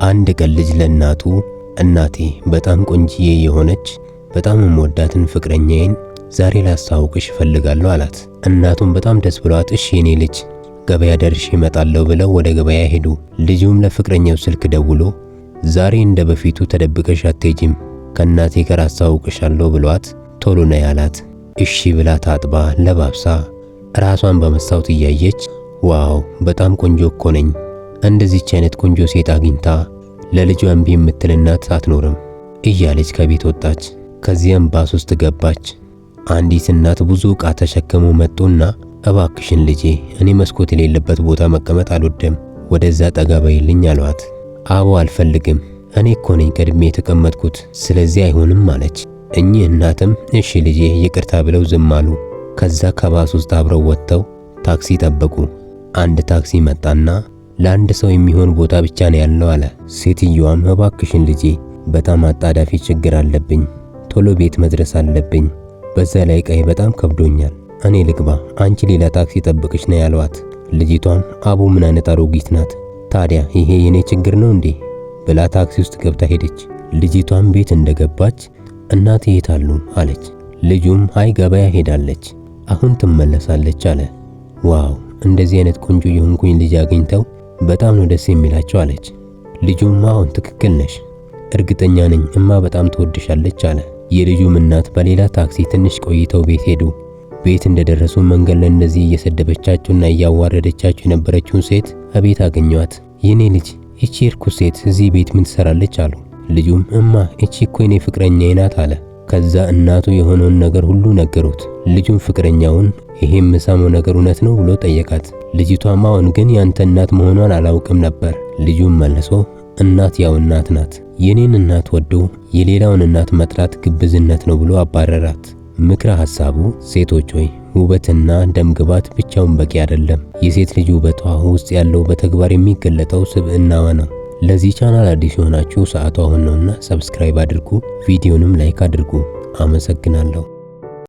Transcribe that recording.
አንድ ቀን ልጅ ለእናቱ እናቴ በጣም ቆንጂዬ የሆነች በጣም የምወዳትን ፍቅረኛዬን ዛሬ ላስተዋውቅሽ እፈልጋለሁ አላት። እናቱም በጣም ደስ ብሏት እሺ የኔ ልጅ ገበያ ደርሼ እመጣለሁ ብለው ወደ ገበያ ሄዱ። ልጁም ለፍቅረኛው ስልክ ደውሎ ዛሬ እንደ በፊቱ ተደብቀሽ አትሄጂም ከእናቴ ጋር አስተዋውቅሻለሁ ብሏት ቶሎ ነይ አላት። እሺ ብላ ታጥባ ለባብሳ ራሷን በመስታወት እያየች ዋው በጣም ቆንጆ እኮ ነኝ፣ እንደዚህች አይነት ቆንጆ ሴት አግኝታ ለልጇ እምቢ የምትል እናት አትኖርም እያለች ከቤት ወጣች። ከዚያም ባስ ውስጥ ገባች። አንዲት እናት ብዙ ዕቃ ተሸክመው መጡና እባክሽን ልጄ እኔ መስኮት የሌለበት ቦታ መቀመጥ አልወድም፣ ወደዛ ጠጋ በይልኝ አሏት። አቦ አልፈልግም፣ እኔ እኮ ነኝ ቀድሜ የተቀመጥኩት ስለዚህ አይሆንም አለች። እኚህ እናትም እሺ ልጄ ይቅርታ ብለው ዝም አሉ። ከዛ ከባስ ውስጥ አብረው ወጥተው ታክሲ ጠበቁ። አንድ ታክሲ መጣና ለአንድ ሰው የሚሆን ቦታ ብቻ ነው ያለው አለ። ሴትየዋም እባክሽን ልጄ በጣም አጣዳፊ ችግር አለብኝ፣ ቶሎ ቤት መድረስ አለብኝ፣ በዛ ላይ ቀይ በጣም ከብዶኛል፣ እኔ ልግባ አንቺ ሌላ ታክሲ ጠብቅሽ ነው ያሏት። ልጅቷም አቡ ምን አይነት አሮጊት ናት ታዲያ ይሄ የኔ ችግር ነው እንዴ ብላ ታክሲ ውስጥ ገብታ ሄደች። ልጅቷም ቤት እንደገባች እናቴ የት አሉ አለች። ልጁም አይ ገበያ ሄዳለች አሁን ትመለሳለች አለ። ዋው እንደዚህ አይነት ቆንጆ የሆንኩኝ ልጅ አግኝተው በጣም ነው ደስ የሚላቸው አለች። ልጁም አሁን ትክክል ነሽ፣ እርግጠኛ ነኝ እማ በጣም ትወድሻለች አለ። የልጁም እናት በሌላ ታክሲ ትንሽ ቆይተው ቤት ሄዱ። ቤት እንደደረሱ መንገድ ላይ እንደዚህ እየሰደበቻቸውና እያዋረደቻቸው የነበረችውን ሴት እቤት አገኟት። የኔ ልጅ እቺ እርኩስ ሴት እዚህ ቤት ምን ትሰራለች አሉ። ልጁም እማ እቺ እኮ የኔ ፍቅረኛዬ ናት አለ። ከዛ እናቱ የሆነውን ነገር ሁሉ ነገሩት። ልጁም ፍቅረኛውን ይሄም የምሰማው ነገር እውነት ነው ብሎ ጠየቃት። ልጅቷም አሁን ግን ያንተ እናት መሆኗን አላውቅም ነበር። ልጁም መልሶ እናት ያው እናት ናት፣ የኔን እናት ወዶ የሌላውን እናት መጥራት ግብዝነት ነው ብሎ አባረራት። ምክረ ሐሳቡ ሴቶች ሆይ ውበትና ደምግባት ብቻውን በቂ አይደለም። የሴት ልጅ ውበቷ ውስጥ ያለው በተግባር የሚገለጠው ስብዕናዋ ነው። ለዚህ ቻናል አዲስ የሆናችሁ ሰዓቱ አሁን ነውና ሰብስክራይብ አድርጉ፣ ቪዲዮንም ላይክ አድርጉ። አመሰግናለሁ።